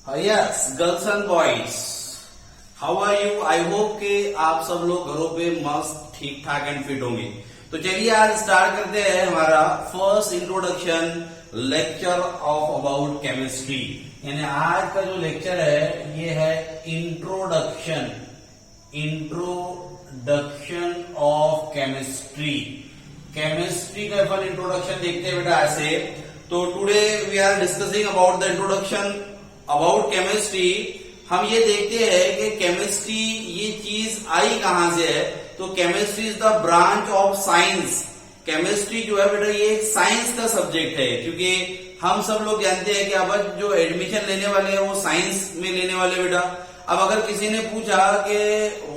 Yes girls and boys, how are you? I hope कि आप सब लोग घरों पे मस्त ठीक ठाक एंड फिट होंगे। तो चलिए आज स्टार्ट करते हैं हमारा first introduction lecture of about chemistry. यानी आज का जो लेक्चर है ये है इंट्रोडक्शन ऑफ केमिस्ट्री। केमिस्ट्री का अपन इंट्रोडक्शन देखते हैं बेटा ऐसे। तो today we are discussing about the introduction about chemistry. हम ये देखते हैं कि केमिस्ट्री ये चीज आई कहां से है। तो chemistry is the branch of science. Chemistry जो है बेटा ये एक साइंस का सब्जेक्ट है, क्योंकि हम सब लोग जानते हैं कि अब जो एडमिशन लेने वाले हैं वो साइंस में लेने वाले बेटा। अब अगर किसी ने पूछा कि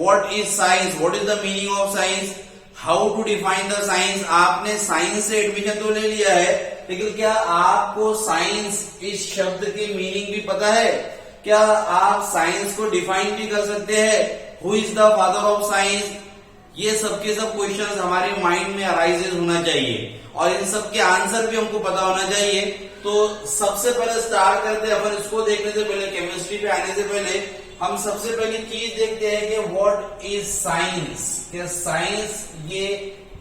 what is science, what is the meaning of science, how to define the science, आपने साइंस से एडमिशन तो ले लिया है, लेकिन क्या आपको साइंस इस शब्द की मीनिंग भी पता है? क्या आप साइंस को डिफाइन भी कर सकते हैं? Who is the father of science? ये सब के सब क्वेश्चंस हमारे माइंड में अराइजेज होना चाहिए और इन सब के आंसर भी हमको पता होना चाहिए। तो सबसे पहले स्टार्ट करते हैं अपन इसको देखने से पहले, केमिस्ट्री पे आने से पहले हम सबसे पहली चीज देखते हैं कि व्हाट इज साइंस। क्या साइंस ये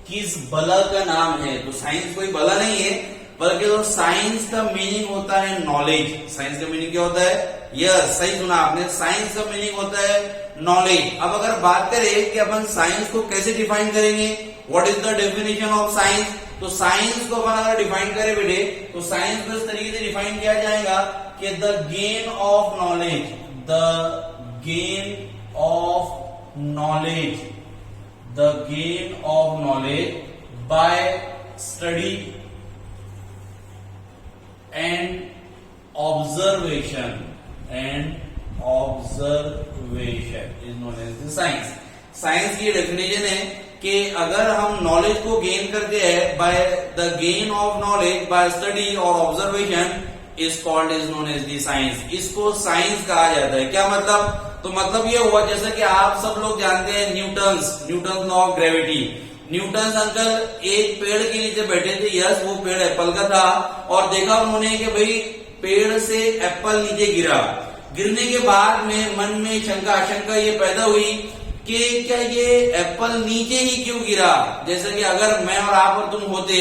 किस बला का नाम है? तो साइंस कोई बला नहीं है, बल्कि तो साइंस का मीनिंग होता है नॉलेज। साइंस का मीनिंग क्या होता है? यस, सही सुना आपने, साइंस का मीनिंग होता है नॉलेज। अब अगर बात करें कि अपन साइंस को कैसे डिफाइन करेंगे, what is the definition of science, तो साइंस को अपन अगर डिफाइन करें बेटे तो साइंस को इस तरीके से डिफाइन किया जाएगा कि the gain of knowledge, the gain of knowledge, the gain of knowledge by study and observation is known as the science. Science की डेफिनेशन है कि अगर हम नॉलेज को गेन करते हैं by the gain of knowledge by study और observation is called is known as the science. इसको साइंस कहा जाता है। क्या मतलब? तो मतलब ये हुआ जैसा कि आप सब लोग जानते हैं Newton law of gravity. Newton uncle एक पेड़ के नीचे बैठे थे, यस वो पेड़ एप्पल का था, और देखा उन्होंने कि भाई पेड़ से एप्पल नीचे गिरा। गिरने के बाद में मन में आशंका ये पैदा हुई कि क्या ये एप्पल नीचे ही क्यों गिरा? जैसे कि अगर मैं और आप और तुम होते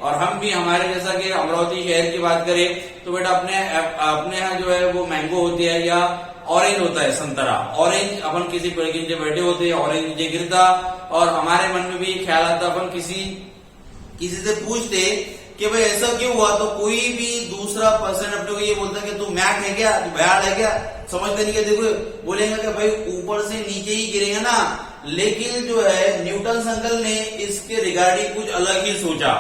और हम भी हमारे जैसा कि अमरावती शहर की बात करें तो बेटा अपने यहाँ जो है वो मैंगो होती है या ऑरेंज होता है, संतरा। ऑरेंज अपन किसी पेड़ के नीचे बैठे होते हैं, ऑरेंज नीचे गिरता और हमारे मन में भी ख्याल आता, अपन किसी से पूछते कि भाई ऐसा क्यों हुआ, तो कोई भी दूसरा पर्सन अपने को ये बोलता कि तू मैक है क्या, तू बैड है क्या, समझते नहीं। देखो बोलेंगे कि भाई ऊपर से नीचे ही गिरेगा ना। लेकिन जो है न्यूटन अंकल ने इसके रिगार्डिंग कुछ अलग ही सोचा।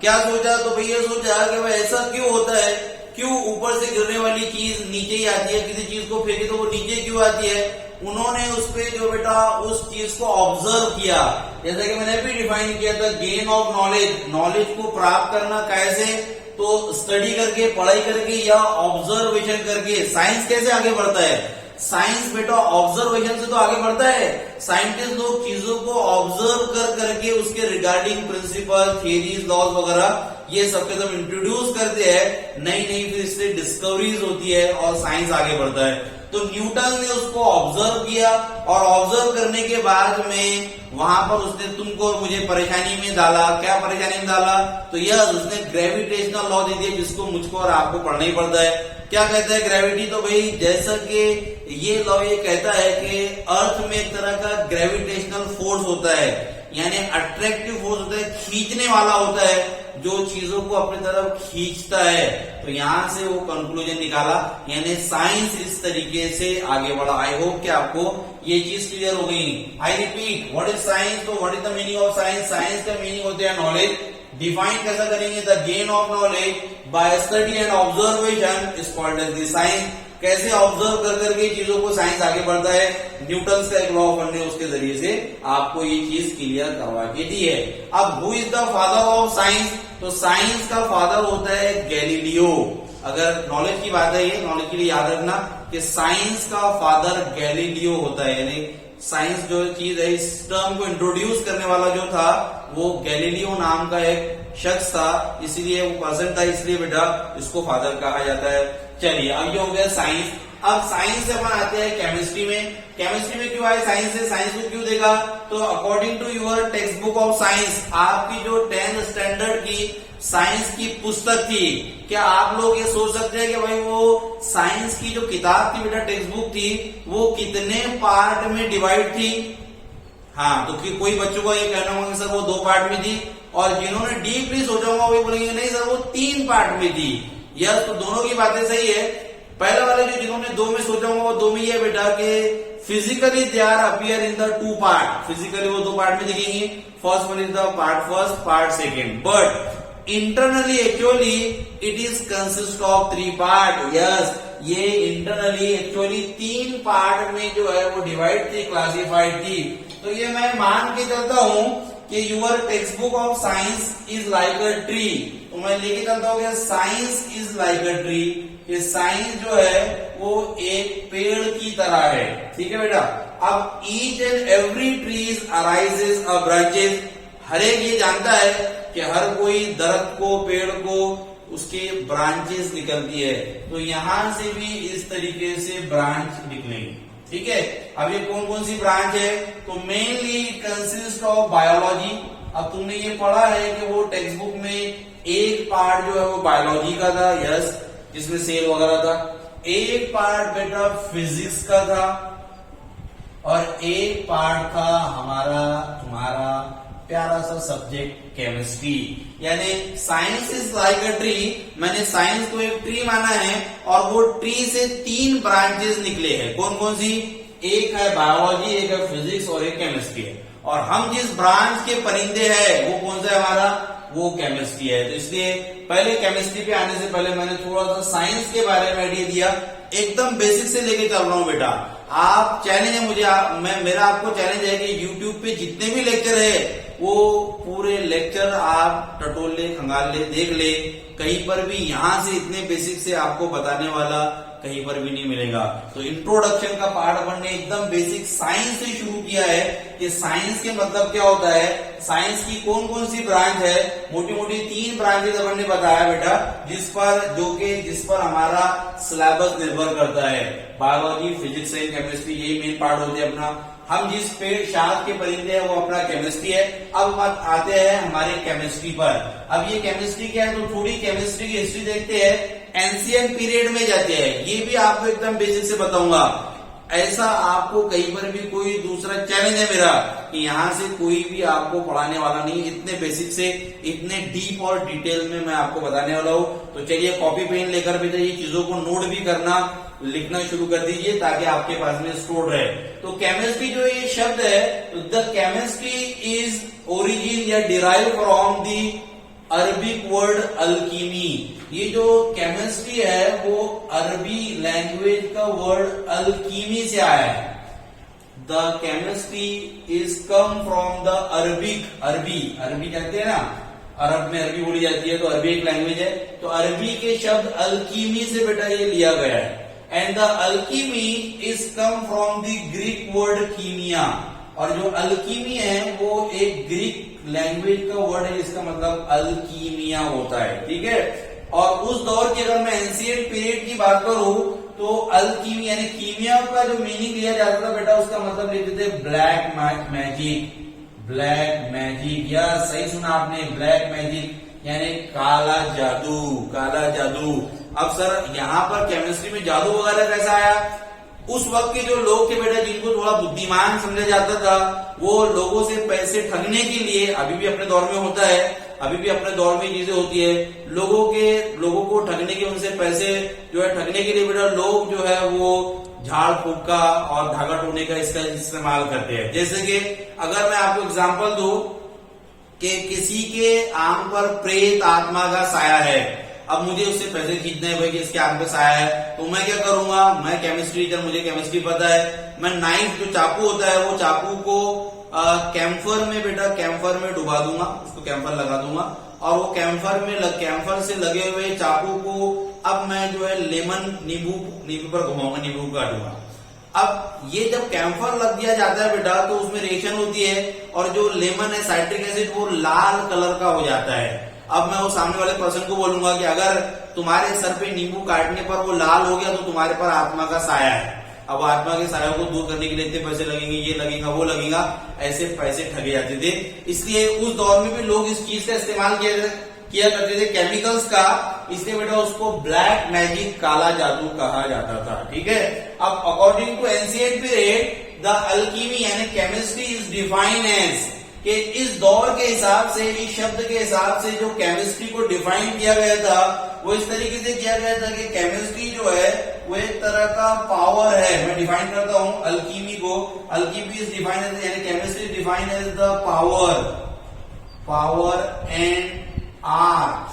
क्या सोचा? तो भैया सोचा कि भाई ऐसा क्यों होता है, क्यों ऊपर से गिरने वाली चीज नीचे ही आती है, किसी चीज को फेंके तो वो नीचे क्यों आती है? उन्होंने उस पे जो बेटा उस चीज को ऑब्जर्व किया, जैसा कि मैंने भी डिफाइन किया था, गेन ऑफ नॉलेज। नॉलेज को प्राप्त करना कैसे? तो स्टडी करके, पढ़ाई करके या ऑब्जर्वेशन करके। साइंस कैसे आगे बढ़ता है? साइंस बेटा ऑब्जर्वेशन से तो आगे बढ़ता है। साइंटिस्ट लोग चीजों को ऑब्जर्व करके उसके रिगार्डिंग प्रिंसिपल, थियरीज, लॉज वगैरह ये सब के सब इंट्रोड्यूस करते हैं। नई फिर इससे डिस्कवरीज होती है और साइंस आगे बढ़ता है। तो न्यूटन ने उसको ऑब्जर्व किया और ऑब्जर्व करने के बाद में वहां पर उसने तुमको और मुझे परेशानी में डाला। क्या परेशानी में डाला? तो यह उसने ग्रेविटेशनल लॉ दे दिया, जिसको मुझको और आपको पढ़ना ही पड़ता है। क्या कहता है ग्रेविटी? तो भाई जैसा कि ये लॉ ये कहता है कि अर्थ में एक तरह का ग्रेविटेशनल फोर्स होता है, यानी अट्रैक्टिव फोर्स होता है, खींचने वाला होता है, जो चीजों को अपनी तरफ खींचता है। तो यहां से वो कंक्लूजन निकाला, यानी साइंस इस तरीके से आगे बढ़ा। आई होप कि आपको ये चीज क्लियर हो गई। I repeat, what is science? तो what is the meaning of science? Science का मीनिंग होता है नॉलेज। डिफाइन कैसा करेंगे? The gain of knowledge by study and observation is called as the science. कैसे ऑब्जर्व करके चीजों को साइंस आगे बढ़ता है? न्यूटन का एक लॉ ऑफ ने उसके जरिए से आपको ये चीज क्लियर करवा के दी है। अब who is the father of science? तो साइंस का फादर होता है गैलीलियो। अगर नॉलेज की बात है, ये नॉलेज के लिए याद रखना कि साइंस का फादर गैलीलियो होता है। यानी साइंस जो चीज है, इस टर्म को इंट्रोड्यूस करने वाला जो था वो गैलीलियो नाम का एक शख्स था, इसीलिए वो पर्सन था, इसलिए बेटा इसको फादर कहा जाता है। चलिए अब ये हो गया साइंस। अब साइंस से अपन आते हैं केमिस्ट्री में। केमिस्ट्री में क्यों आए साइंस से, साइंस को क्यों देखा, तो according to your textbook of science, आपकी जो 10th स्टैंडर्ड की साइंस की पुस्तक थी, क्या आप लोग ये सोच सकते हैं कि भाई वो साइंस की जो किताब थी बेटा, टेक्स्ट बुक थी, वो कितने पार्ट में डिवाइड थी? हाँ, तो कोई बच्चों को ये कहना होगा कि सर वो 2 पार्ट में थी, और जिन्होंने डीपली सोचा होगा वो बोलेंगे नहीं सर वो 3 पार्ट में थी। यह तो दोनों की बातें सही है। पहले वाले जो जिन्होंने 2 में सोचा होगा वो 2 में ये बेटा कि physically they are appear in the 2 part, physically वो 2 पार्ट में दिखेंगे। First one is the part first, part second, but internally actually it is consist of 3 part. Yes, ये इंटरनली एक्चुअली 3 पार्ट में जो है वो डिवाइड थी, क्लासिफाइड थी। तो ये मैं मान के चलता हूं कि your textbook of science is like a tree, तो मैं लेके चलता हूं कि science is like a tree, ये साइंस जो है वो एक पेड़ की तरह है। ठीक है बेटा, अब each and every trees arises a branches, हर एक ये जानता है कि हर कोई दरख्त को, पेड़ को उसके ब्रांचेस निकलती है, तो यहां से भी इस तरीके से ब्रांच निकलेंगे। ठीक है, अब ये कौन कौन सी ब्रांच है, तो मेनली कंसिस्ट ऑफ बायोलॉजी। अब तुमने ये पढ़ा है कि वो टेक्स्ट बुक में एक पार्ट जो है वो बायोलॉजी का था, यस, जिसमें सेल वगैरह था, एक पार्ट बेटा फिजिक्स का था, और एक पार्ट था तुम्हारा प्यारा सा सब्जेक्ट केमिस्ट्री। यानी science is like a tree, मैंने साइंस को एक ट्री माना है, और वो ट्री से 3 ब्रांचेस निकले हैं। कौन कौन सी, एक है बायोलॉजी, एक है फिजिक्स और एक केमिस्ट्री है, और हम जिस ब्रांच के परिंदे हैं वो कौन सा है हमारा, वो केमिस्ट्री है। तो इसलिए पहले केमिस्ट्री पे आने से पहले मैंने थोड़ा सा साइंस के बारे में आइडिया दिया, एकदम बेसिक से लेके चल रहा हूं बेटा। आप चैलेंज है मुझे, मेरा आपको चैलेंज है कि YouTube पे जितने भी लेक्चर है वो पूरे लेक्चर आप टटोल ले, खंगाल ले, देख ले, कहीं पर भी यहां से इतने बेसिक से आपको बताने वाला कहीं पर भी नहीं मिलेगा। तो इंट्रोडक्शन का पार्ट अपन ने एकदम बेसिक साइंस से शुरू किया है कि साइंस के मतलब क्या होता है, साइंस की कौन कौन सी ब्रांच है, मोटी मोटी 3 ब्रांचेस अपन ने बताया बेटा, जिस पर हमारा सिलेबस निर्भर करता है। बायोलॉजी, फिजिक्स एंड केमिस्ट्री, यही मेन पार्ट होते हैं अपना। हम जिस पेड़ शाख के परिंदे हैं वो अपना केमिस्ट्री है। अब आते हैं हमारे केमिस्ट्री पर। अब ये केमिस्ट्री क्या है, तो थोड़ी केमिस्ट्री की हिस्ट्री देखते हैं, एंशिएंट पीरियड में जाते हैं, ये भी आपको एकदम बेसिक से बताऊंगा। ऐसा आपको कहीं पर भी कोई दूसरा चैलेंज है मेरा कि यहां से कोई भी आपको पढ़ाने वाला नहीं, इतने बेसिक से इतने डीप और डिटेल में मैं आपको बताने वाला हूं। तो चलिए कॉपी पेन लेकर भी ये चीजों को नोट भी करना, लिखना शुरू कर दीजिए ताकि आपके पास में स्टोर रहे। तो केमिस्ट्री जो ये शब्द है, द केमिस्ट्री इज ओरिजिन या derive from the Arabic word alchemy. ये जो केमिस्ट्री है वो अरबी लैंग्वेज का वर्ड अल्कीमी से आया है। The chemistry is come from the Arabic, अरबी कहते हैं ना, अरब में अरबी बोली जाती है, तो अरबी एक लैंग्वेज है, तो अरबी के शब्द अल्कीमी से बेटा ये लिया गया है। And the alchemy is come from the Greek word कीमिया, और जो अल्कीमी है वो एक ग्रीक लैंग्वेज का वर्ड है, इसका मतलब अल्कीमिया होता है। ठीक है, और उस दौर की अगर मैं एंशिएंट पीरियड की बात करूं तो अल्कीमी यानी कीमिया का जो मीनिंग लिया जाता था बेटा, उसका मतलब लेते थे ब्लैक मैजिक, ब्लैक मैजिक, या सही सुना आपने, ब्लैक मैजिक यानी काला जादू, काला जादू। अब सर यहाँ पर केमिस्ट्री में जादू वगैरह कैसा आया, उस वक्त के जो लोग थे बेटा, जिनको थोड़ा बुद्धिमान समझा जाता था, वो लोगों से पैसे ठगने के लिए, अभी भी अपने दौर में होता है, अभी भी अपने दौर में चीजें होती है, लोगों को ठगने के, उनसे पैसे जो है ठगने के लिए बेटा लोग जो है वो झाड़ फूक का और धागा टोने का इसका इस्तेमाल करते हैं। जैसे कि अगर मैं आपको एग्जांपल दूं कि किसी के आंख पर प्रेत आत्मा का साया है, अब मुझे उससे पैसे खींचने हैं भाई कि इसके आंख पे साया है, तो मैं क्या करूंगा, मैं केमिस्ट्री टीचर, मुझे केमिस्ट्री पता है, मैं नाइफ जो चाकू होता है वो चाकू को कैम्फर में बेटा, कैम्फर में डुबा दूंगा, उसको कैम्फर लगा दूंगा, और वो कैम्फर से लगे हुए चाकू को अब मैं जो है नींबू पर घुमाऊंगा, नींबू काटूंगा। अब ये जब कैम्फर लग दिया जाता है बेटा तो उसमें रिएक्शन होती है, और जो लेमन है, साइट्रिक एसिड, वो लाल कलर का हो जाता है। अब मैं वो सामने वाले पर्सन को बोलूंगा कि अगर तुम्हारे सर पे नींबू काटने पर वो लाल हो गया तो तुम्हारे पर आत्मा का साया है। अब आत्मा के साया को दूर करने के लिए इतने पैसे लगेंगे, ये लगेगा वो लगेगा, ऐसे पैसे ठगे जाते थे। इसलिए उस दौर में भी लोग इस चीज का इस्तेमाल किया करते थे, केमिकल्स का, इसलिए बेटा उसको ब्लैक मैजिक, काला जादू कहा जाता था। ठीक है। अब according to ancient period the alchemy यानी केमिस्ट्री इज डिफाइंड एज, कि इस दौर के हिसाब से, इस शब्द के हिसाब से जो केमिस्ट्री को डिफाइन किया गया था वो इस तरीके से किया गया था कि केमिस्ट्री जो है वो एक तरह का पावर है। मैं डिफाइन करता हूं अल्कीमी को, अल्कीमी इज डिफाइंड एज यानी chemistry defined as the power and art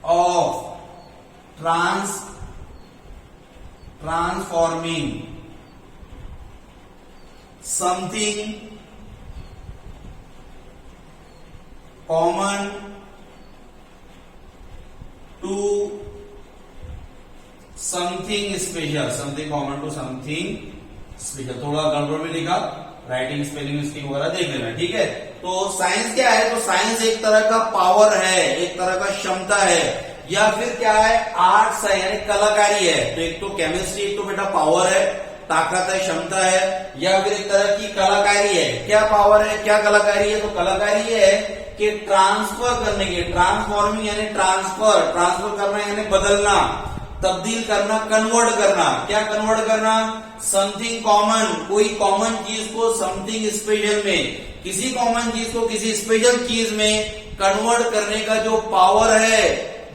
of transforming something common to something special, something common to something special. थोड़ा गड़बड़ में लिखा, राइटिंग स्पेलिंग मिस्टेक वगैरह देख लेना। ठीक है। तो साइंस क्या है? तो साइंस एक तरह का पावर है, एक तरह का क्षमता है, या फिर क्या है? आर्ट्स है यानी कलाकारी है। तो एक तो केमिस्ट्री, एक तो बेटा पावर है, ताकत है, क्षमता है, या फिर एक तरह की कलाकारी है। क्या पावर है, क्या कलाकारी है? तो कलाकारी है कि ट्रांसफर करने की, ट्रांसफॉर्मिंग यानी ट्रांसफर करना यानी बदलना, तब्दील करना, कन्वर्ट करना। क्या कन्वर्ट करना? समथिंग कॉमन, कोई कॉमन चीज को समथिंग स्पेशल में, किसी कॉमन चीज को किसी स्पेशल चीज में कन्वर्ट करने का जो पावर है,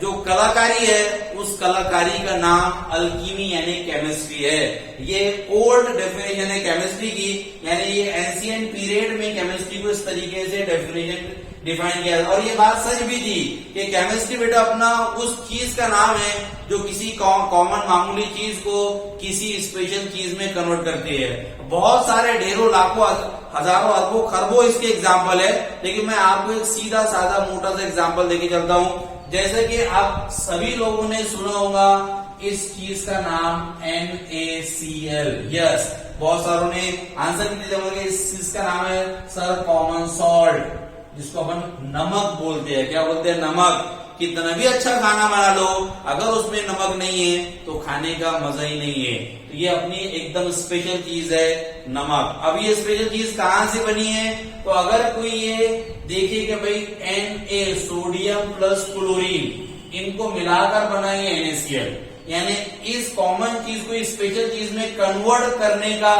जो कलाकारी है, उस कलाकारी का नाम अल्कीमी यानी केमिस्ट्री है। ये ओल्ड डेफिनेशन है केमिस्ट्री की, यानी ये एंशिएंट पीरियड में केमिस्ट्री को इस तरीके से डेफिनेशन डिफाइन किया। और ये बात सच भी थी कि केमिस्ट्री बेटा अपना उस चीज का नाम है जो किसी कॉमन मामूली चीज को किसी स्पेशल चीज में कन्वर्ट करती है। बहुत सारे ढेरों लाखों हजारों अरबों खरबों इसके एग्जाम्पल है, लेकिन मैं आपको एक सीधा साधा मोटा सा एग्जाम्पल देके चलता हूं। जैसे कि आप सभी लोगों ने सुना होगा इस चीज का नाम NaCl। यस, बहुत सारों ने आंसर भी दिया, इस चीज का नाम है सर कॉमन सॉल्ट, जिसको अपन नमक बोलते हैं। क्या बोलते हैं? नमक। कितना भी अच्छा खाना बना लो, अगर उसमें नमक नहीं है तो खाने का मजा ही नहीं है। तो ये अपनी एकदम स्पेशल चीज है नमक। अब ये स्पेशल चीज कहां से बनी है? तो अगर कोई ये देखे कि भाई Na सोडियम प्लस क्लोरीन, इनको मिलाकर बना है NaCl, यानी इस कॉमन चीज को स्पेशल चीज में कन्वर्ट करने का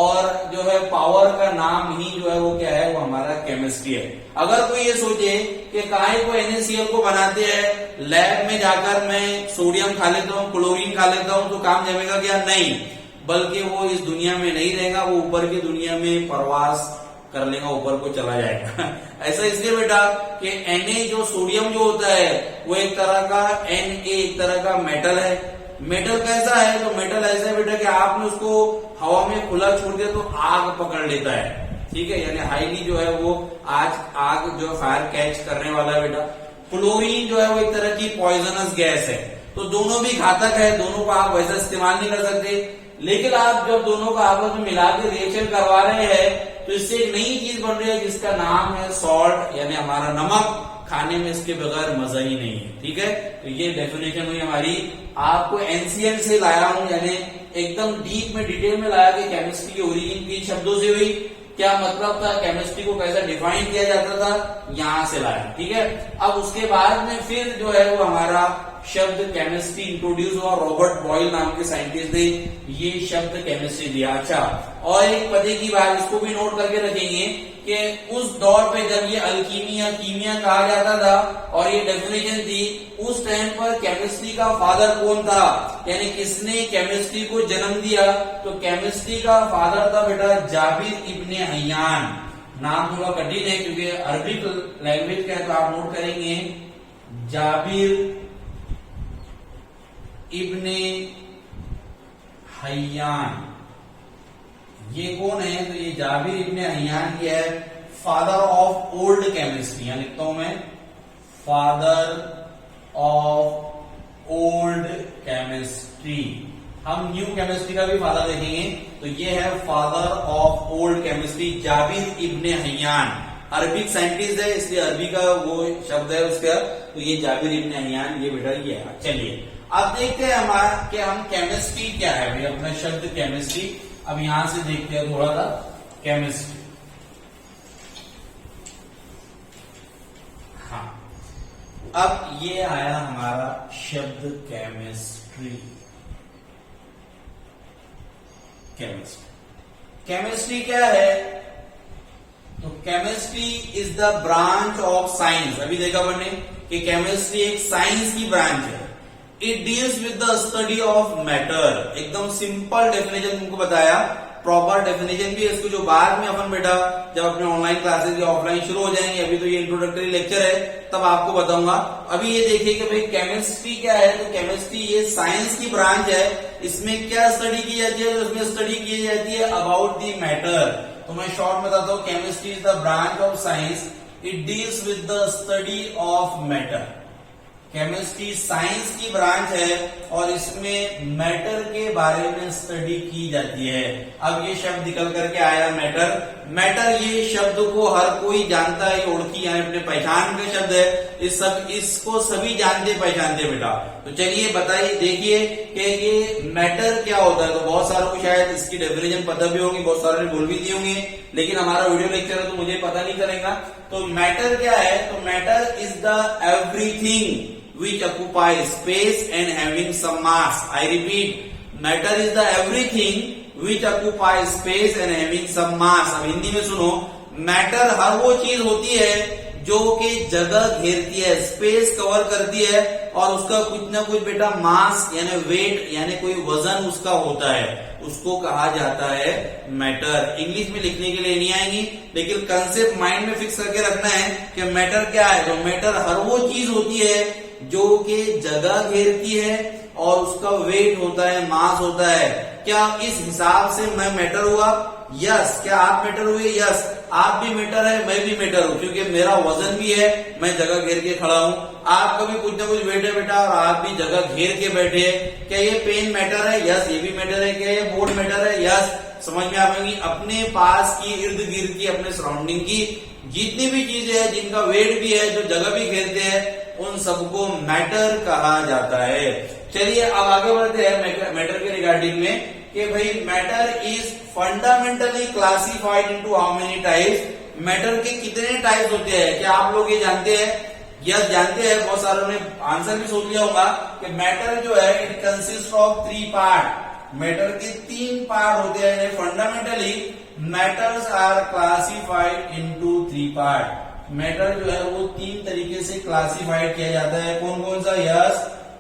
और जो है पावर का नाम ही जो है वो क्या है? वो हमारा केमिस्ट्री है। अगर कोई ये सोचे कि काहे को NaCl को बनाते हैं, लैब में जाकर मैं सोडियम खा लेता हूँ, क्लोरीन खा लेता हूँ तो काम जमेगा क्या? नहीं, बल्कि वो इस दुनिया में नहीं रहेगा, वो ऊपर की दुनिया में प्रवास कर लेगा, ऊपर को चला जाएगा। ऐसा इसलिए बेटा कि Na जो सोडियम जो होता है वो एक तरह का, Na एक तरह का मेटल है। मेटल कैसा है? तो मेटल ऐसा है बेटा कि आपने उसको हवा में खुला छोड़ दिया तो आग पकड़ लेता है। ठीक है, यानी हाईली जो है वो आग जो फायर कैच करने वाला है बेटा। क्लोरीन जो है वो एक तरह की पॉइजनस गैस है, तो दोनों भी घातक है, दोनों को आप वैसा इस्तेमाल नहीं कर सकते। लेकिन आप जब दोनों को आपस में मिला के रिएक्शन करवा रहे हैं तो इससे एक नई चीज बन रही है जिसका नाम है सॉल्ट, यानी हमारा नमक। खाने में इसके बगैर मजा ही नहीं है। ठीक है, तो ये डेफिनेशन हुई हमारी। आपको एनसीएल से लाया हूं, यानी एकदम डीप में डिटेल में लाया कि केमिस्ट्री की ओरिजिन किन शब्दों से हुई, क्या मतलब था, केमिस्ट्री को कैसा डिफाइन किया जाता था, यहां से लाया। ठीक है, अब उसके बाद में फिर जो है वो हमारा शब्द केमिस्ट्री इंट्रोड्यूस हुआ। रॉबर्ट बॉयल नाम के साइंटिस्ट ने ये शब्द केमिस्ट्री दिया। अच्छा, और एक पते की बात, इसको भी नोट करके रखेंगे कि उस दौर पे जब ये अल्कीमी या कीमिया कहा जाता था और ये डेफिनेशन थी, उस टाइम पर केमिस्ट्री का फादर कौन था, यानी किसने केमिस्ट्री को जन्म दिया? तो केमिस्ट्री का फादर था बेटा जाबिर इब्ने हय्यान। नाम थोड़ा कठिन है क्योंकि अरबिक लैंग्वेज का है, तो आप नोट करेंगे जाबिर इब्ने हय्यान। ये कौन है? तो ये जाबिर इब्ने हय्यान ये है फादर ऑफ ओल्ड केमिस्ट्री। यहां लिखता हूं मैं फादर ऑफ ओल्ड केमिस्ट्री। हम न्यू केमिस्ट्री का भी फादर देखेंगे। तो ये है father of old chemistry Jabir ibn Hayyan. Arabic scientist है इसलिए अरबी का वो शब्द है उसका, तो ये जाबिर इब्न हय्यान ये बेटा ये है। चलिए अब देखते हैं हमारा कि हम केमिस्ट्री क्या है भाई, अपना शब्द केमिस्ट्री। अब यहां से देखते हैं थोड़ा सा केमिस्ट्री। हाँ, अब ये आया हमारा शब्द केमिस्ट्री। केमिस्ट्री क्या है? तो chemistry is the branch of science. अभी देखा हमने कि केमिस्ट्री एक साइंस की ब्रांच है। It deals with the study of matter. एकदम सिंपल डेफिनेशन तुमको बताया, प्रॉपर डेफिनेशन भी है इसको, जो बाद में अपन बेटा जब अपने ऑनलाइन क्लासेस या ऑफलाइन शुरू हो जाएंगे, अभी तो ये इंट्रोडक्टरी लेक्चर है, तब आपको बताऊंगा। अभी ये देखिए कि भाई केमिस्ट्री क्या है। तो केमिस्ट्री ये साइंस की ब्रांच है। इसमें क्या स्टडी की जाती है? तो इसमें स्टडी की जाती है अबाउट द मैटर। तो मैं शॉर्ट में बताता हूँ, chemistry is the branch of science, it deals with the study of matter. Chemistry science की ब्रांच है और इसमें मैटर के बारे में स्टडी की जाती है। अब ये शब्द निकल करके आया मैटर। मैटर ये शब्द को हर कोई जानता है, ओळखी यानी अपने पहचान का शब्द है। इसको सभी जानते पहचानते बेटा। तो चलिए बताइए, देखिए कि ये मैटर क्या होता है। तो बहुत सारों को शायद इसकी डेफिनेशन पता भी होगी, बहुत सारे ने बोल भी दिए होंगे, लेकिन हमारा वीडियो लेक्चर है तो मुझे पता नहीं चलेगा। तो मैटर क्या है? तो matter is the everything which occupies space and having some mass. I repeat, matter is the everything which occupies space and having some mass. अब हिंदी में सुनो, मैटर हर वो चीज होती है जो कि जगह घेरती है, स्पेस कवर करती है और उसका कुछ ना कुछ बेटा मास यानी वेट यानी कोई वजन उसका होता है, उसको कहा जाता है मैटर। इंग्लिश में लिखने के लिए नहीं आएंगी, लेकिन कंसेप्ट माइंड में फिक्स करके रखना है कि मैटर क्या है। तो मैटर हर वो चीज होती है जो कि जगह घेरती है और उसका वेट होता है, मास होता है। क्या इस हिसाब से मैं मैटर हुआ? यस। क्या आप मैटर हुए? यस। आप भी मैटर है, मैं भी मैटर हूं, क्योंकि मेरा वजन भी है, मैं जगह घेर के खड़ा हूं। आपका भी कुछ ना कुछ वेट है बेटा और आप भी जगह घेर के बैठे हैं। क्या ये पेन मैटर है? यस, ये भी मैटर है। क्या ये बोर्ड मैटर है? यस। समझ में आएगी। अपने पास की, इर्द गिर्द की, अपने सराउंडिंग की जितनी भी चीजें हैं जिनका वेट भी है, जो जगह भी घेरते हैं, उन सबको मैटर कहा जाता है। चलिए अब आगे बढ़ते हैं मैटर के रिगार्डिंग में कि भाई matter is fundamentally classified into how many types. Matter के कितने टाइप्स होते हैं? क्या आप लोग ये जानते हैं? यस, जानते हैं। बहुत सारों ने आंसर भी सोच लिया होगा कि मैटर जो है it consist of 3 part. Matter के 3 पार्ट होते हैं। Fundamentally matters are classified into 3 part. Matter जो है वो 3 तरीके से क्लासिफाइड किया जाता है। कौन कौन सा? Yes,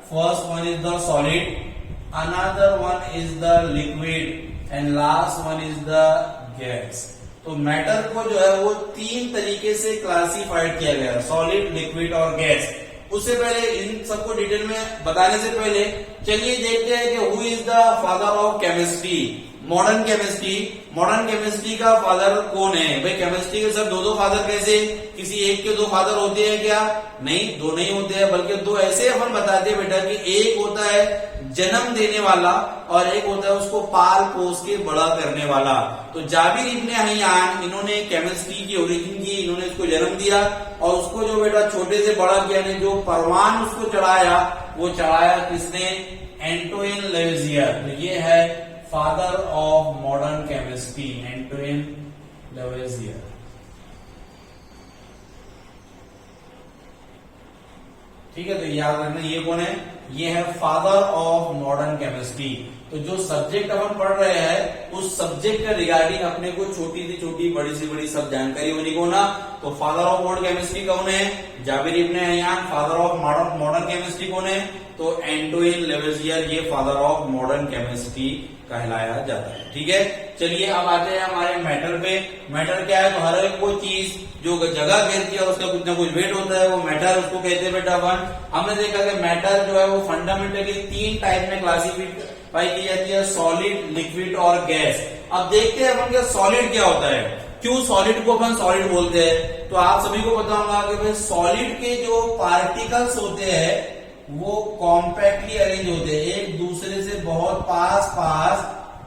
first one is the solid, another one is the liquid and last one is the gas. तो मैटर को जो है वो 3 तरीके से क्लासिफाइड किया गया है, सॉलिड, लिक्विड और गैस। उससे पहले इन सबको डिटेल में बताने से पहले चलिए देखते हैं कि who is the father of chemistry, modern chemistry. Modern chemistry का फादर कौन है? भाई केमिस्ट्री के सब दो फादर कैसे? किसी एक के 2 फादर होते हैं क्या? नहीं, 2 नहीं होते हैं, बल्कि 2 ऐसे अपन बताते हैं बेटा कि एक होता है जन्म देने वाला और एक होता है उसको पाल पोस के बड़ा करने वाला। तो जाबिर इब्न हय्यान, इन्होंने केमिस्ट्री की ओरिजिन की, इन्होंने इसको जन्म दिया और उसको जो बेटा छोटे से बड़ा किया, ने जो परवान उसको चढ़ाया, वो चढ़ाया किसने? Antoine Lavoisier. तो ये है father of modern chemistry, Antoine Lavoisier. ठीक है, तो याद रखना ये कौन है? ये है फादर ऑफ मॉडर्न केमिस्ट्री। तो जो सब्जेक्ट अपन पढ़ रहे हैं उस सब्जेक्ट के रिगार्डिंग अपने को छोटी से छोटी, बड़ी से बड़ी सब जानकारी होनी को ना। तो फादर ऑफ मॉडर्न केमिस्ट्री कौन है? जाबिर इब्न हय्यान। फादर ऑफ मॉडर्न केमिस्ट्री कौन है? तो एंटोइन लेवेजियर। ये फादर ऑफ मॉडर्न केमिस्ट्री कहलाया जाता है। ठीक है, चलिए अब आते हैं हमारे मैटर पे। मैटर क्या है? तो हर एक वो चीज जो जगह घेरती है और उसका कुछ ना कुछ वेट होता है, वो मैटर उसको कहते हैं बेटा अपन। हमने देखा कि मैटर जो है वो फंडामेंटली 3 टाइप में क्लासिफाई की जाती है, सॉलिड, लिक्विड और गैस। अब देखते हैं अपन के सॉलिड क्या होता है, क्यों सॉलिड को अपन सॉलिड बोलते हैं। तो आप सभी को पता होगा कि भाई सॉलिड के जो पार्टिकल्स होते हैं वो कॉम्पैक्टली अरेंज होते हैं, एक दूसरे से बहुत पास पास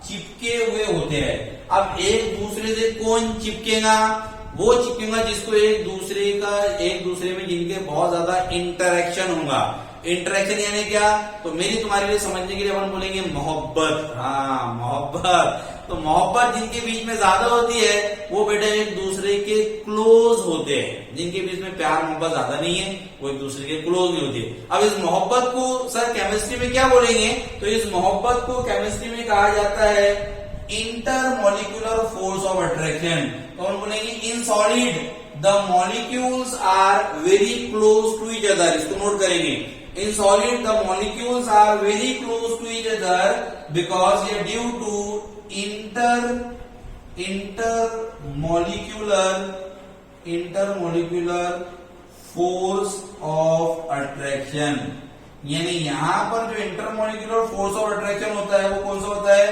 चिपके हुए होते हैं। अब एक दूसरे से कौन चिपकेगा? वो चिपकूंगा जिसको एक दूसरे में जिनके बहुत ज्यादा इंटरेक्शन होगा। इंटरेक्शन यानी क्या, तो मेरी तुम्हारे लिए समझने के लिए अपन बोलेंगे मोहब्बत। हाँ, मोहब्बत। तो मोहब्बत जिनके बीच में ज्यादा होती है वो बेटा एक दूसरे के क्लोज होते हैं। जिनके बीच में प्यार मोहब्बत ज्यादा नहीं है वो एक दूसरे के क्लोज नहीं होती है। अब इस मोहब्बत को सर केमिस्ट्री में क्या बोलेंगे, तो इस मोहब्बत को केमिस्ट्री में कहा जाता है इंटरमोलिकुलर फोर्स ऑफ अट्रैक्शन। तो हम बोलेंगे in solid the molecules are very close to each other. इसको नोट करेंगे, in solid the molecules are very close to each other because they are due to intermolecular force of attraction। यानी यहां पर जो intermolecular force of attraction होता है वो कौन सा होता है,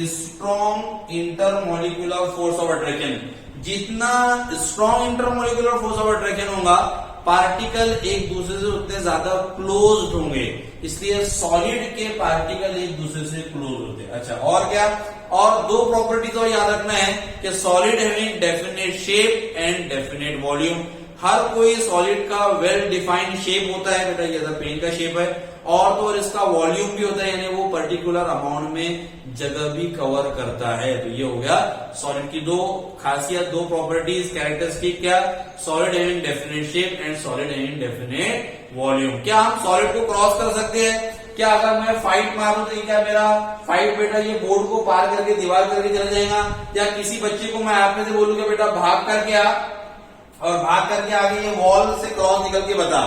strong intermolecular force of attraction. जितना strong intermolecular force of attraction होगा पार्टिकल एक दूसरे से उतने ज्यादा क्लोज होंगे, इसलिए सॉलिड के पार्टिकल एक दूसरे से क्लोज होते हैं। अच्छा, और क्या, और दो प्रॉपर्टीज और याद रखना है कि solid having definite shape and definite volume. हर कोई सॉलिड का वेल डिफाइंड शेप होता है बेटा, जैसा पेन का शेप है, और तो और इसका वॉल्यूम भी होता है, यानी वो पर्टिकुलर अमाउंट में जगह भी कवर करता है। तो ये हो गया सॉलिड की दो खासियत, दो प्रॉपर्टीज, कैरेक्टरिस्टिक। क्या, solid having definite shape and solid having definite volume. क्या हम सॉलिड को क्रॉस कर सकते हैं? क्या अगर मैं फाइट मारूं तो क्या मेरा फाइट बेटा ये बोर्ड को पार करके दीवार करके चला जाएगा? या किसी बच्चे को मैं आप में से बोलूंगा बेटा भाग करके आ, और भाग करके आगे ये वॉल से क्रॉस निकल के बता,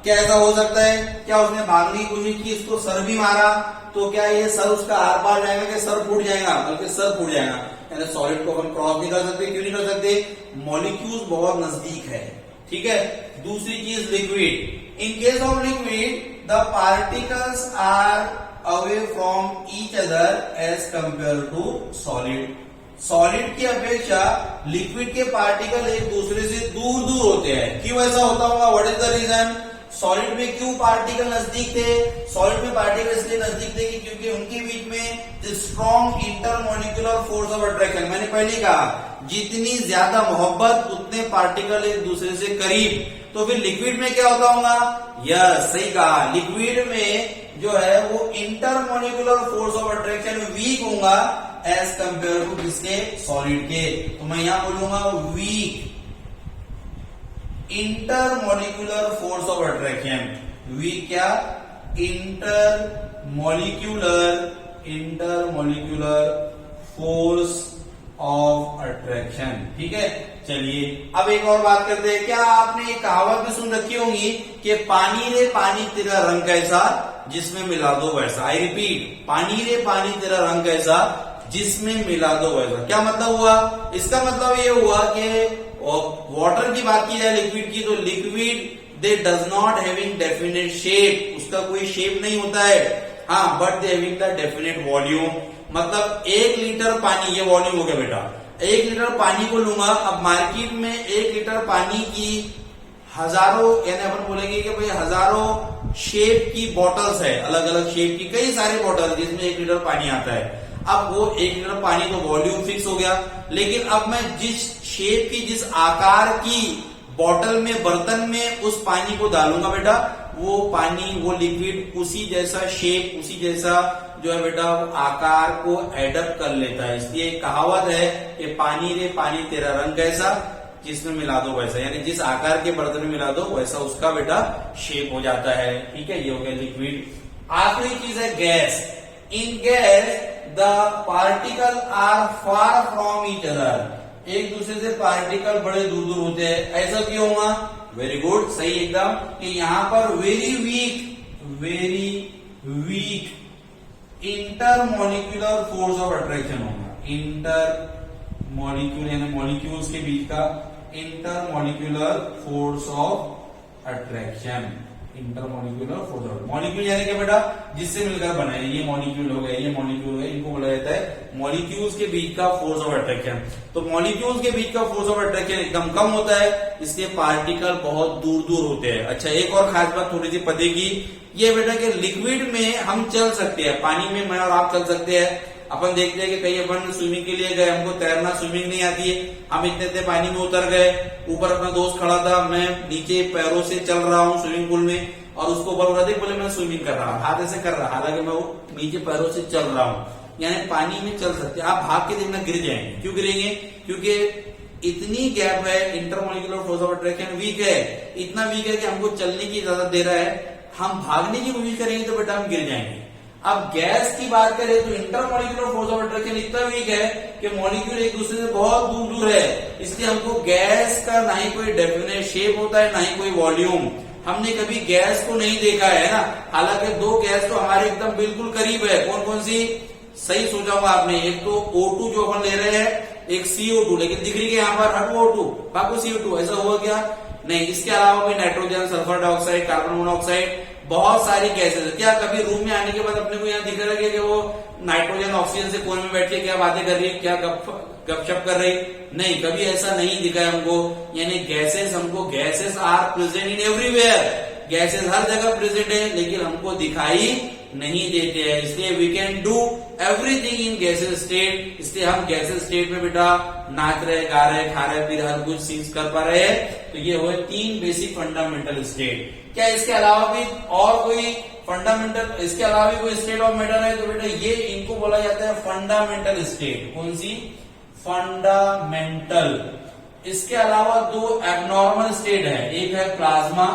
क्या ऐसा हो सकता है? क्या उसने भागने की कोशिश की, इसको सर भी मारा, तो क्या ये सर उसका आर पार जाएगा कि सर फूट जाएगा? बल्कि सर फूट जाएगा। यानी सॉलिड को हम क्रॉस नहीं कर सकते। क्यों नहीं कर सकते? मॉलिक्यूल्स बहुत नजदीक है। ठीक है। दूसरी चीज liquid. In case of liquid the particles are away from each other as compare to solid. Solid की अपेक्षा लिक्विड के पार्टिकल एक दूसरे से दूर दूर होते हैं। क्यों ऐसा होता होगा? What is the reason? Solid में क्यों पार्टिकल नजदीक थे? सॉलिड में पार्टिकल इसलिए नजदीक थे कि क्योंकि उनके बीच में strong intermolecular force of attraction. मैंने पहले कहा जितनी ज्यादा मोहब्बत उतने पार्टिकल एक दूसरे से करीब। तो फिर लिक्विड में क्या होता होगा? यस, सही कहा, लिक्विड में जो है वो intermolecular force of attraction weak होगा एज कंपेयर टू किसके? सॉलिड के। तो मैं यहां बोलूंगा weak intermolecular force of attraction. Weak क्या? Intermolecular force of attraction. ठीक है। चलिए अब एक और बात करते हैं। क्या आपने एक कहावत भी सुन रखी होगी कि पानी रे पानी तेरा रंग कैसा जिसमें मिला दो वैसा। आई रिपीट, पानी रे पानी तेरा रंग कैसा जिसमें मिला दो वैसा। क्या मतलब हुआ? इसका मतलब ये हुआ कि वाटर की बात की जाए लिक्विड की, तो liquid they does not having definite shape, उसका कोई शेप नहीं होता है। हाँ, but they having the definite volume. मतलब 1 लीटर पानी, ये वॉल्यूम हो गया बेटा, 1 लीटर पानी को लूंगा। अब मार्केट में 1 लीटर पानी की हजारों, यानी अपन बोलेंगे कि भाई हजारों शेप की बॉटल्स है, अलग अलग शेप की कई सारे बॉटल जिसमें 1 लीटर पानी आता है। अब वो 1 लीटर पानी तो वॉल्यूम फिक्स हो गया, लेकिन अब मैं जिस शेप की, जिस आकार की बॉटल में, बर्तन में उस पानी को डालूंगा बेटा, वो पानी, वो लिक्विड उसी जैसा शेप, उसी जैसा जो है बेटा आकार को एडप्ट कर लेता है। इसलिए कहावत है कि पानी रे पानी तेरा रंग कैसा जिसमें मिला दो वैसा, यानी जिस आकार के बर्तन में मिला दो वैसा उसका बेटा शेप हो जाता है। ठीक है, ये हो गया लिक्विड। आखिरी चीज है gas. In gas the particle are far from each other. एक दूसरे से पार्टिकल बड़े दूर दूर होते हैं। ऐसा क्यों होगा? वेरी गुड, सही एकदम, कि यहां पर very weak intermolecular force of attraction होगा। इंटरमोलिक्यूल यानी मॉलिक्यूल्स के बीच का intermolecular force of attraction. Intermolecular force of molecule यानी क्या बेटा? जिससे मिलकर बना है। ये मॉलिक्यूल हो गया, ये मॉलिक्यूल हो गया, इनको बोला जाता है मॉलिक्यूल्स के बीच का फोर्स ऑफ अट्रैक्शन। तो मॉलिक्यूल्स के बीच का फोर्स ऑफ अट्रैक्शन एकदम कम होता है, इसलिए पार्टिकल बहुत दूर दूर होते हैं। अच्छा, एक और खास बात थोड़ी सी पते की, ये बेटा कि लिक्विड में हम चल सकते हैं, पानी में मैं और आप चल सकते हैं, अपन देखते हैं कि कहीं अपन स्विमिंग के लिए गए, हमको तैरना स्विमिंग नहीं आती है, हम इतने इतने पानी में उतर गए, ऊपर अपना दोस्त खड़ा था, मैं नीचे पैरों से चल रहा हूँ स्विमिंग पूल में, और उसको बोल रहा था, बोले मैं स्विमिंग कर रहा हूँ, हाथ ऐसे कर रहा, हालांकि मैं वो नीचे पैरों से चल रहा हूँ। यानी पानी में चल सकते, आप भाग के देखना गिर जाएंगे। क्यों गिरेंगे? क्योंकि इतनी गैप है, intermolecular force of attraction weak है, इतना वीक है कि हमको चलने की इजाजत दे रहा है। हम भागने की कोशिश करेंगे तो बेटा हम गिर जाएंगे। अब गैस की बात करें तो इंटरमोलिकुलर फोर्स ऑफ अट्रैक्शन इतना वीक है कि मॉलिक्यूल एक दूसरे से बहुत दूर दूर है, इसलिए हमको गैस का ना ही कोई डेफिनेट शेप होता है, ना ही कोई वॉल्यूम। हमने कभी गैस को नहीं देखा है ना, हालांकि दो गैस तो हमारे एकदम बिल्कुल करीब है। कौन कौन सी? सही सोचा होगा आपने, एक तो O2 जो अपन ले रहे हैं, एक CO2, लेकिन दिख रही है यहाँ पर H2O2, बाकी CO2, ऐसा हुआ क्या? नहीं। इसके अलावा भी nitrogen, sulphur dioxide, carbon monoxide, बहुत सारी गैसेस है। क्या कभी रूम में आने के बाद अपने को यहाँ दिख रहा है कि वो नाइट्रोजन ऑक्सीजन से कोने में बैठ के क्या बातें कर रही है, क्या गपशप कर रही? नहीं, कभी ऐसा नहीं दिखा है हमको। यानी गैसेस, हमको gases are present in everywhere, gases हर जगह प्रेजेंट है, लेकिन हमको दिखाई नहीं देते हैं। इसलिए we can do everything in gases state, इसलिए हम गैसेस स्टेट में बेटा नाच रहे, गा रहे, खा रहे, पी रहे, हर कुछ चीज कर पा रहे हैं। तो ये हुए 3 बेसिक फंडामेंटल स्टेट। क्या इसके अलावा भी और कोई फंडामेंटल, इसके अलावा भी कोई स्टेट ऑफ मैटर है? तो बेटा ये इनको बोला जाता है फंडामेंटल स्टेट। कौन सी? फंडामेंटल। इसके अलावा 2 एबनॉर्मल स्टेट है, एक है प्लाज्मा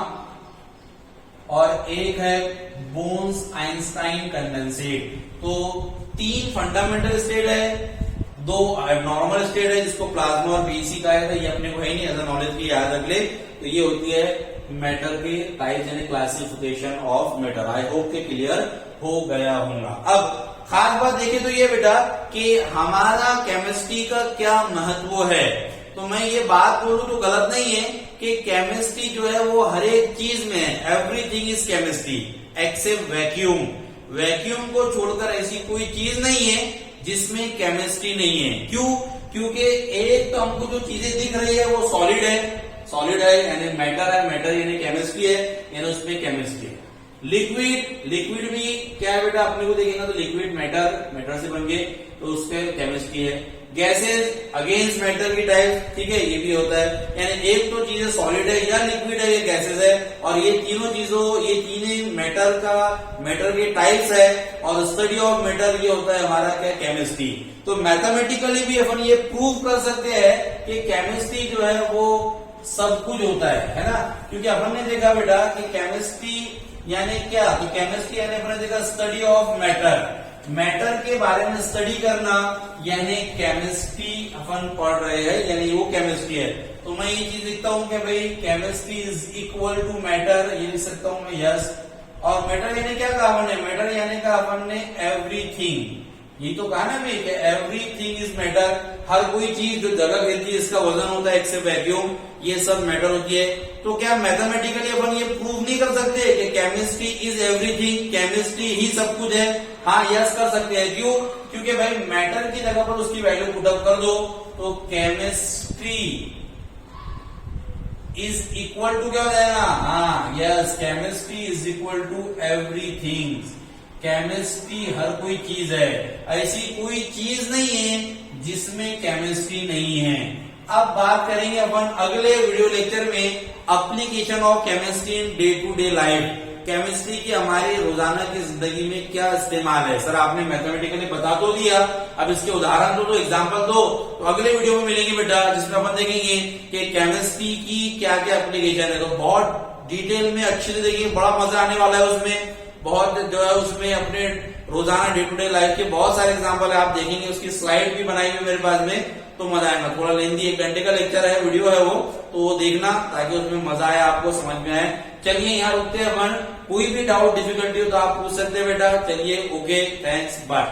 और एक है बोन्स आइंस्टाइन कंडेंसेट। तो 3 फंडामेंटल स्टेट है, 2 एबनॉर्मल स्टेट है जिसको प्लाज्मा और बीसी कहा था, ये अपने को है नहीं, ऐसा नॉलेज की याद रख ले। तो ये होती है मैटर के टाइप यानी classification of matter. I hope के क्लियर हो गया होगा। अब खास बात देखें तो ये बेटा कि हमारा केमिस्ट्री का क्या महत्व है। तो मैं ये बात बोलूं तो गलत नहीं है कि केमिस्ट्री जो है वो हर एक चीज में है, everything is chemistry except vacuum. Vacuum को छोड़कर ऐसी कोई चीज नहीं है जिसमें केमिस्ट्री नहीं है। क्यों? क्योंकि एक तो हमको जो चीजें दिख रही है वो सॉलिड है, सॉलिड है यानी मैटर है, मैटर यानी केमिस्ट्री है, यानी उसमें केमिस्ट्री है। लिक्विड, लिक्विड भी क्या है बेटा, अपने को देखेंगे तो लिक्विड मैटर, मैटर से बन गए तो उसके केमिस्ट्री है। गैसेस अगेंस्ट मैटर की टाइप, ठीक है, ये भी होता है। यानी एक तो चीजें सॉलिड है या लिक्विड है, ये गैसेस है, और ये तीनों चीजों, ये तीनों मैटर का, मैटर के टाइप्स है, और स्टडी ऑफ मैटर ये होता है हमारा क्या, केमिस्ट्री। तो मैथमेटिकली भी अपन ये प्रूव कर सकते हैं कि केमिस्ट्री जो है वो सब कुछ होता है ना। क्योंकि अपन ने देखा बेटा कि केमिस्ट्री यानी क्या, तो केमिस्ट्री यानी अपने देखा स्टडी ऑफ मैटर, मैटर के बारे में स्टडी करना, यानी केमिस्ट्री अपन पढ़ रहे हैं, यानी वो केमिस्ट्री है। तो मैं ये चीज लिखता हूं कि भाई chemistry is equal to matter, ये लिख सकता हूं मैं, यस। और मैटर यानी क्या कहा हमने, मैटर यानी कहा अपन ने एवरीथिंग, ये तो कहा ना भाई कि एवरीथिंग इज मैटर, हर कोई चीज जो जगह घेरती है इसका वजन होता है एक्सेप्ट वैक्यूम, ये सब मैटर होती है। तो क्या मैथमेटिकली अपन ये प्रूव नहीं कर सकते कि केमिस्ट्री इज एवरीथिंग, केमिस्ट्री ही सब कुछ है? हाँ, यस कर सकते हैं। क्यों? क्योंकि भाई मैटर की जगह पर उसकी वैल्यू पुट अप कर दो, तो केमिस्ट्री इज इक्वल टू क्या हो जाएगा, हाँ yes, chemistry is equal to everything. Chemistry हर कोई चीज है, ऐसी कोई चीज नहीं है जिसमें केमिस्ट्री नहीं है। अब बात करेंगे अपन अगले वीडियो लेक्चर में application of chemistry in day to day life, chemistry की हमारी रोजाना की जिंदगी में क्या इस्तेमाल है। सर आपने मैथमेटिकली बता तो दिया, अब इसके उदाहरण दो, एग्जांपल दो। तो अगले वीडियो में मिलेंगे बेटा, जिसमें अपन देखेंगे कि केमिस्ट्री की क्या क्या एप्लीकेशन है। तो बहुत डिटेल में अच्छे से देखिए, बड़ा मजा आने वाला है उसमें। बहुत जो है उसमें अपने रोजाना डे टू डे लाइफ के बहुत सारे एग्जांपल है, आप देखेंगे। उसकी स्लाइड भी बनाई हुई मेरे पास में, तो मजा आएगा। थोड़ा लेंदी 1 घंटे का लेक्चर है, वीडियो है वो, तो वो देखना ताकि उसमें मजा आए, आपको समझ में आए। चलिए यहाँ रुकते हैं अपन, कोई भी डाउट डिफिकल्टी हो तो आप पूछ सकते हैं बेटा। चलिए, ओके, थैंक्स, बाय।